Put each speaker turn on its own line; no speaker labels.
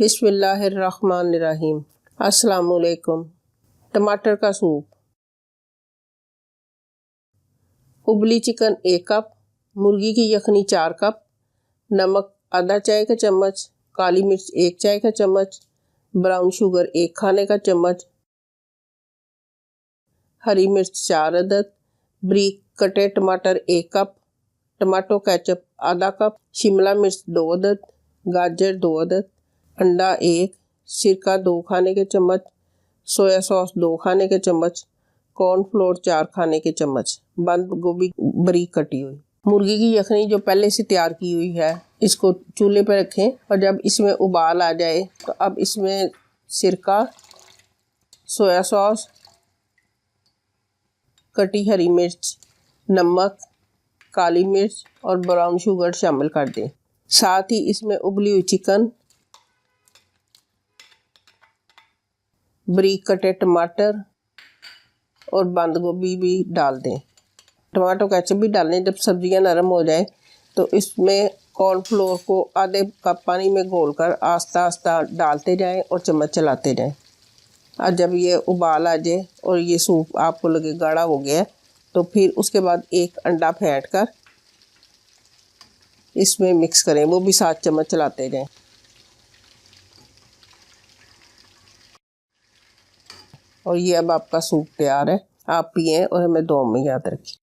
बिस्मिल्लाहिर्रहमानिर्रहीम। अस्सलामुअलैकुम। टमाटर का सूप। उबली चिकन 1 कप, मुर्गी की यखनी 4 कप, नमक आधा चाय का चम्मच, काली मिर्च 1 चाय का चम्मच, ब्राउन शुगर 1 खाने का चम्मच, हरी मिर्च 4 अदद, बारीक कटे टमाटर 1 कप, टमाटो केचप आधा कप, शिमला मिर्च 2 अदद, गाजर 2 अदद, अंडा 1, सिरका 2 खाने के चम्मच, सोया सॉस 2 खाने के चम्मच, कॉर्नफ्लोर 4 खाने के चम्मच, बंद गोभी बारीक कटी हुई। मुर्गी की यखनी जो पहले से तैयार की हुई है इसको चूल्हे पर रखें और जब इसमें उबाल आ जाए तो अब इसमें सिरका, सोया सॉस, कटी हरी मिर्च, नमक, काली मिर्च और ब्राउन शुगर शामिल कर दें। साथ ही इसमें उबली हुई चिकन, बारीक कटे टमाटर और बंद गोभी भी डाल दें। टमाटो केचप भी डालें। जब सब्जियां नरम हो जाए तो इसमें कॉर्नफ्लोर को आधे कप पानी में घोलकर आस्ता आस्ता डालते जाएं और चम्मच चलाते जाएं। और जब ये उबाल आ जाए और ये सूप आपको लगे गाढ़ा हो गया तो फिर उसके बाद एक अंडा फेंट कर इसमें मिक्स करें, वो भी 7 चम्मच चलाते जाएं। और ये अब आपका सूप तैयार है। आप पिएं और हमें दुआ में याद रखें।